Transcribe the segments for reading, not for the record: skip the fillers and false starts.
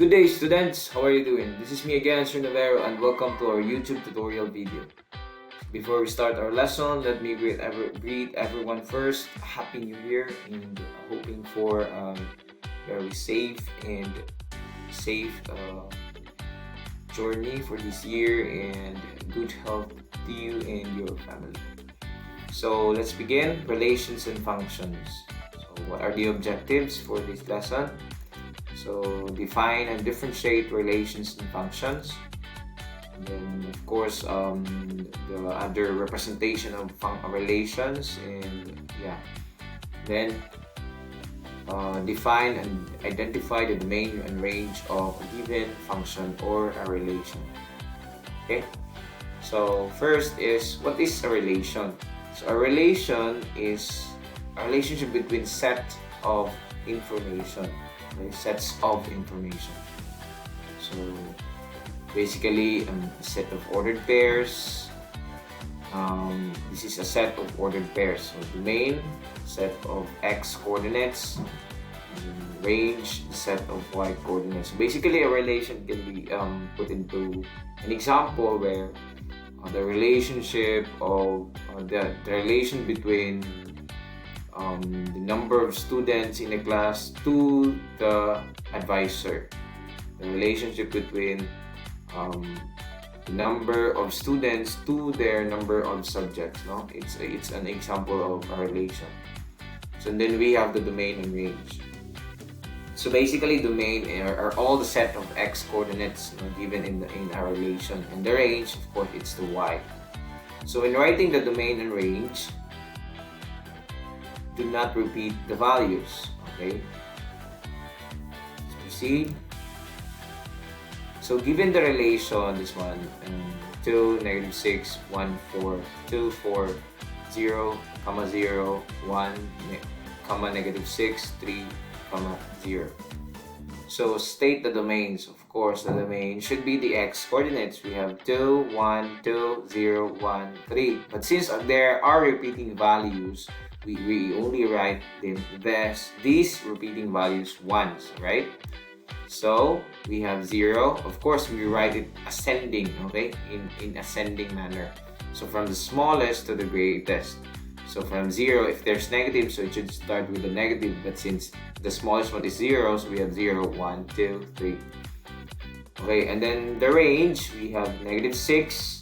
Good day, students. How are you doing? This is me again, Sir Navarro, and welcome to our YouTube tutorial video. Before we start our lesson, let me greet everyone first. Happy New Year, and hoping for very safe journey for this year and good health to you and your family. So let's begin. Relations and functions. So what are the objectives for this lesson? So define and differentiate relations and functions. And then of course the other representation of relations, and then define and identify the domain and range of a given function or a relation. Okay, so first is, what is a relation? So a relation is a relationship between sets of information. Okay, sets of information. So basically a set of ordered pairs. This is a set of ordered pairs. So domain, set of x coordinates, range, set of y coordinates. So basically a relation can be put into an example where the relationship of the relation between the number of students in a class to the advisor, the relationship between the number of students to their number of subjects. No, it's an example of a relation. So then we have the domain and range. So basically, domain are all the set of x coordinates given in a relation, and the range, of course, it's the y. So in writing the domain and range, do not repeat the values. Okay, let's proceed. So given the relation, this one, 2, -6, 1, 4, 2, 4, 0, 0, 1, -6, 3, 0. So state the domains. Of course, the domain should be the x coordinates. We have 2, 1, 2, 0, 1, 3. But since there are repeating values, we only write these repeating values once, right? So we have 0. Of course, we write it ascending, okay, in ascending manner. So from the smallest to the greatest. So from 0, if there's negative, so it should start with a negative. But since the smallest one is 0, so we have 0, 1, 2, 3. Okay, and then the range, we have -6,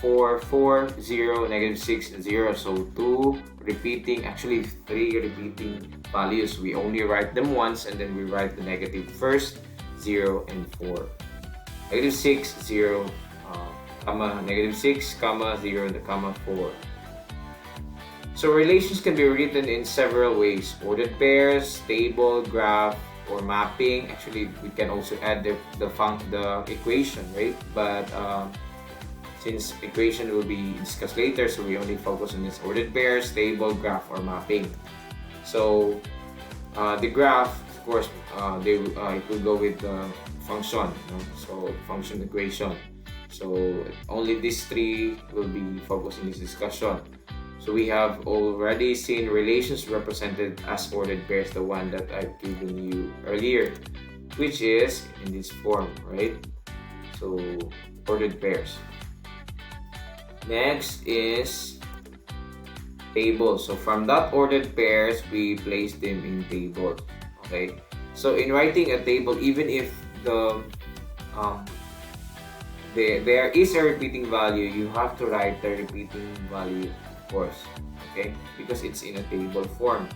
4, 4, 0, -6, 0. So 2 repeating, actually 3 repeating values. We only write them once, and then we write the negative first, 0 and 4. -6, 0, -6, 0, and 4. So relations can be written in several ways: ordered pairs, table, graph, or mapping. Actually, we can also add the equation, right? But since equation will be discussed later, so we only focus on this: ordered pairs, table, graph, or mapping. So the graph, of course, it will go with the function, so function equation. So only these three will be focused in this discussion. So we have already seen relations represented as ordered pairs, the one that I've given you earlier, which is in this form, right? So ordered pairs. Next is table. So from that ordered pairs, we place them in table. Okay. So in writing a table, even if there is a repeating value, you have to write the repeating value, of course. Okay, because it's in a table form.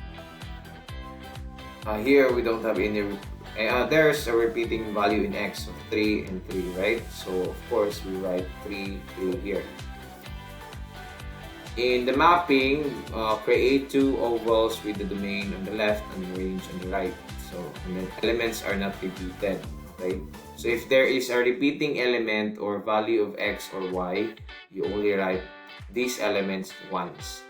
Here we don't have any. There's a repeating value in x of 3 and 3, right? So of course we write 3 here. In the mapping, create two ovals with the domain on the left and the range on the right. So and then elements are not repeated. Okay. So if there is a repeating element or value of x or y, you only write these elements once.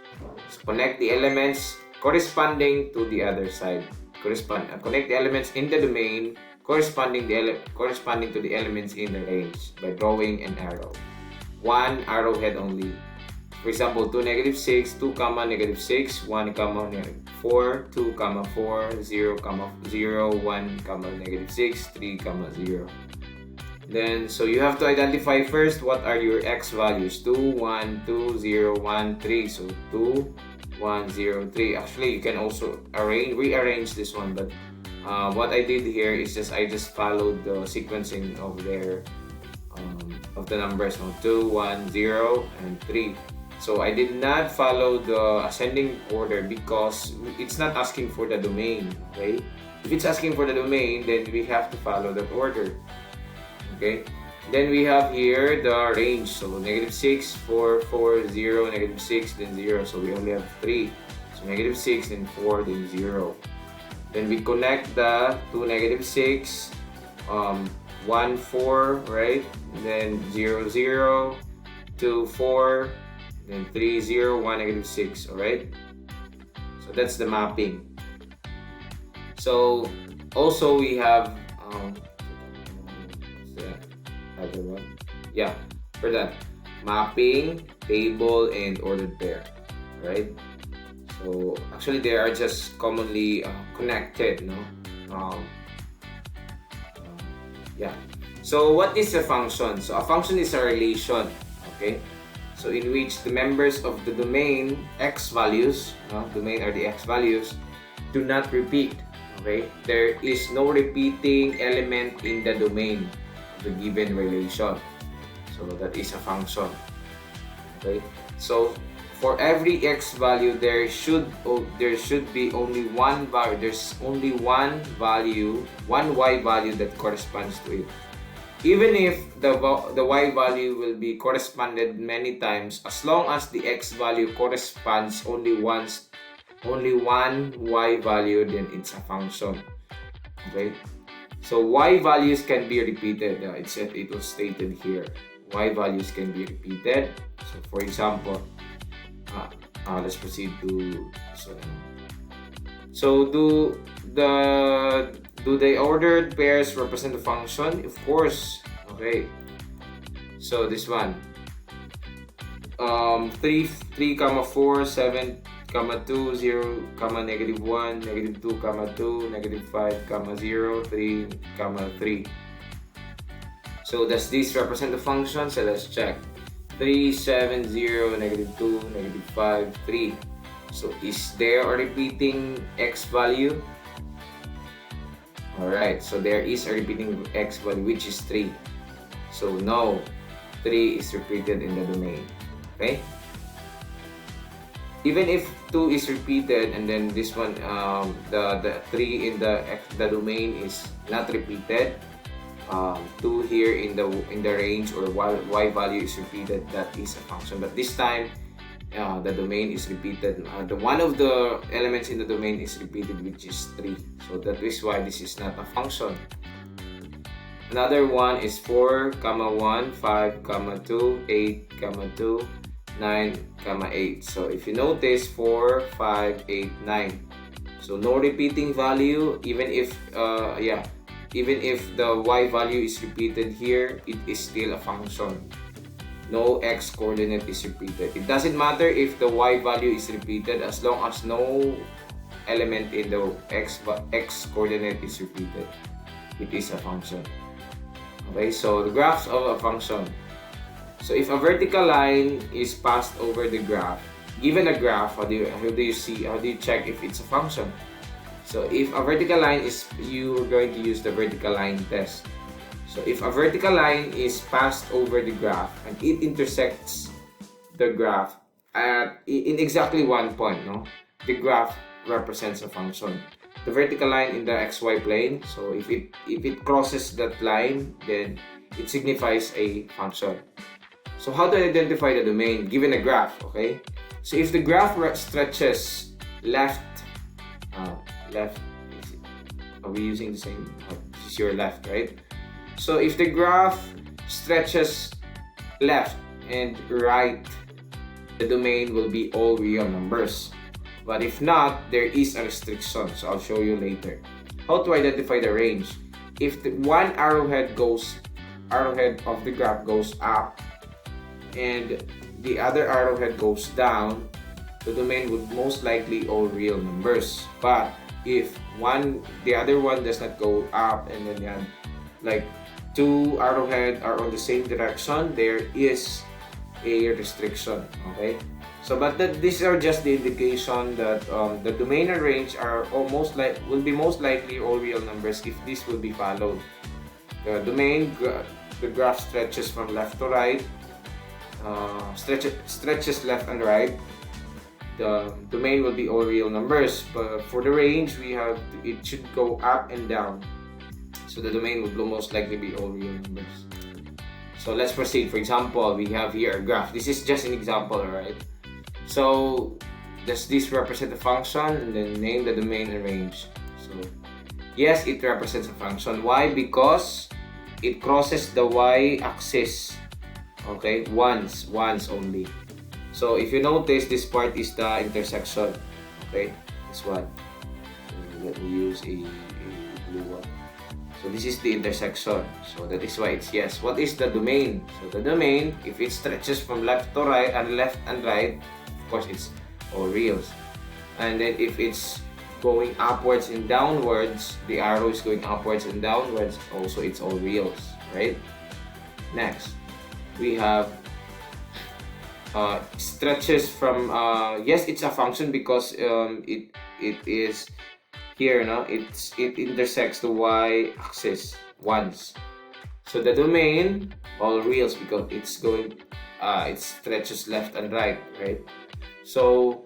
So connect the elements corresponding to the other side. Connect the elements in the domain corresponding to the elements in the range by drawing an arrow. One arrowhead only. For example, 2, -6, 2, -6, 1, 4, 2, 4, 0, 0, 1, -6, 3, 0. Then, so you have to identify first what are your x values. 2, 1, 2, 0, 1, 3. So 2, 1, 0, 3. Actually, you can also rearrange this one, but what I did here is I just followed the sequencing of of the numbers. 2, 1, 0, and 3. So I did not follow the ascending order because it's not asking for the domain. Okay, if it's asking for the domain, then we have to follow that order. Okay, then we have here the range. So -6, 4, 4, 0, -6, then 0. So we only have 3. So -6, then 4, then 0. Then we connect the two -6, 1, 4, right? Then 0, 0, 2, 4, then 3, 0, 1, -6. All right. So that's the mapping. So also we have other one. Yeah, for that mapping, table, and ordered pair. Right. So actually they are just commonly connected, no? Yeah. So what is a function? So a function is a relation, okay? So in which the members of the domain x values, domain are the x values, do not repeat. Okay? There is no repeating element in the domain of the given relation. So that is a function. Okay? So for every x value, there should be only one value. There's only one value, one y value that corresponds to it. Even if the y value will be corresponded many times, as long as the x value corresponds only once, only one y value, then it's a function. Okay. So y values can be repeated. It was stated here. Y values can be repeated. So for example. Let's proceed to this one. So do the ordered pairs represent the function? Of course. Okay. So this one. 3, 4, 7, 2, 0, -1, -2, -2, -5, 0, 3, 3. So does this represent the function? So let's check. 3, 7, 0, -2, -5, 3. So is there a repeating x value? Alright, so there is a repeating x value, which is 3. So no, 3 is repeated in the domain. Okay? Even if 2 is repeated and then this one, the 3 in the domain is not repeated, 2 here in the range or y value is repeated, that is a function. But this time the domain is repeated. One of the elements in the domain is repeated, which is 3. So that is why this is not a function. Another one is 4, 1, 5, 2, 8, 2, 9, 8. So if you notice 4, 5, 8, 9. So no repeating value, even if even if the y value is repeated here, it is still a function. No x coordinate is repeated. It doesn't matter if the y value is repeated, as long as no element in the x coordinate is repeated, it is a function. Okay, so the graphs of a function. So if a vertical line is passed over the graph, given a graph, how do you check if it's a function? So if a vertical line is, you are going to use the vertical line test. So if a vertical line is passed over the graph and it intersects the graph in exactly one point, the graph represents a function. The vertical line in the xy plane, so if it crosses that line, then it signifies a function. So how to identify the domain given a graph? Okay, so if the graph stretches left, are we using the same? This is your left, right? So if the graph stretches left and right, the domain will be all real numbers. But if not, there is a restriction. So I'll show you later. How to identify the range? If the one arrowhead of the graph goes up and the other arrowhead goes down, the domain would most likely all real numbers. But if the other one does not go up, and then you have like two arrowhead are on the same direction, there is a restriction. Okay, so but these are just the indication that the domain and range are will be most likely all real numbers if this will be followed. The domain, the graph stretches from left to right, stretches left and right. The domain will be all real numbers, but for the range it should go up and down, so the domain will most likely be all real numbers. So let's proceed. For example, we have here a graph. This is just an example, right? So does this represent a function? And then name the domain and range. So yes, it represents a function. Why? Because it crosses the y-axis, okay, once only. So if you notice, this part is the intersection, okay, this one. So let me use a blue one. So this is the intersection, so that is why it's yes. What is the domain? So the domain, if it stretches from left to right and left and right, of course it's all reals. And then if it's going upwards and downwards, the arrow is going upwards and downwards, also it's all reals, right? Next, we have stretches from yes, it's a function because it is here, no? It intersects the y-axis once. So the domain, all reals, because it's going it stretches left and right, right? So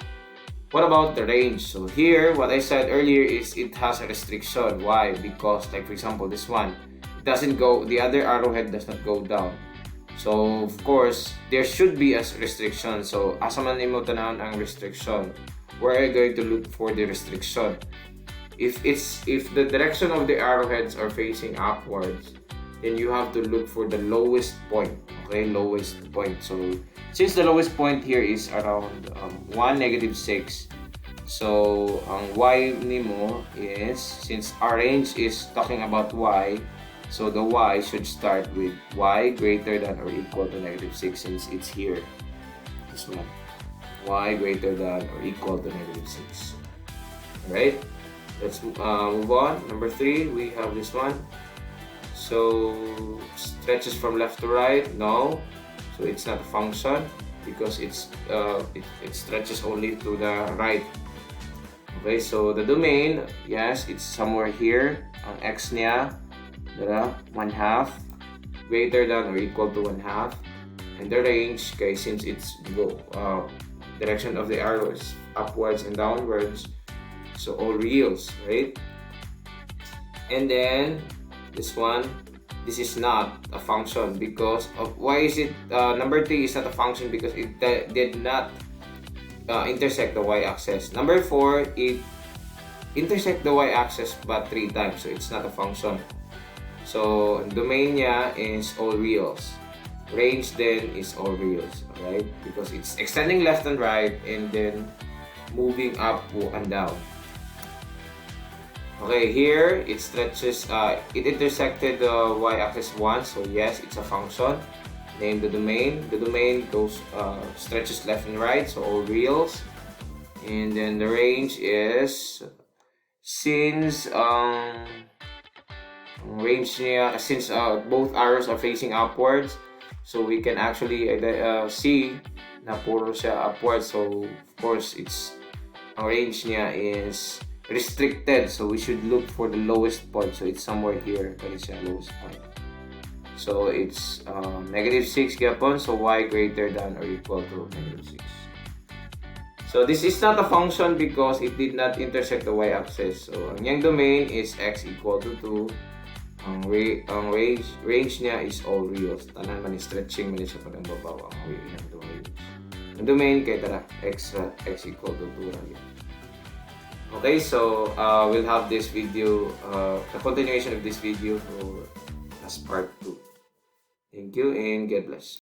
what about the range? So here, what I said earlier is it has a restriction. Why? Because, like for example, this one, it doesn't go, the other arrowhead does not go down. So of course, there should be a restriction. So asa man nimo tanan ang restriction? Where are you going to look for the restriction? If the direction of the arrowheads are facing upwards, then you have to look for the lowest point. Okay, lowest point. So since the lowest point here is around 1, -6, so ang y nimo is, since our range is talking about y, so the y should start with y greater than or equal to -6, since it's here. This one, y greater than or equal to -6. Alright, let's move on. Number 3, we have this one. So stretches from left to right, no. So it's not a function because it stretches only to the right. Okay, so the domain, yes, it's somewhere here. Ang x niya, 1/2, greater than or equal to 1/2. And the range, okay, since it's direction of the arrow is upwards and downwards, so all reals, right? And then this one, this is not a function because of, why is it number 3 is not a function? Because it did not intersect the y-axis. Number 4, it intersect the y-axis but 3 times, so it's not a function. So domain niya is all reals. Range then is all reals, right? Because it's extending left and right and then moving up and down. Okay, here it stretches, it intersected the y-axis once, so yes, it's a function. Name the domain. The domain goes stretches left and right, so all reals. And then the range is, since since both arrows are facing upwards, so we can actually see na puro siya upwards. So of course, ang range niya is restricted, so we should look for the lowest point. So it's somewhere here, that is the lowest point. So it's -6 gyapon, so y greater than or equal to -6. So this is not a function because it did not intersect the y-axis. So ang yang domain is x equal to 2. Ang range niya is all reals. Tanan man stretching man siya padang babaw ang range. Ang domain kay tara x equal to 2 ra. Okay, so we'll have this video, the continuation of this video for as part 2. Thank you and God bless.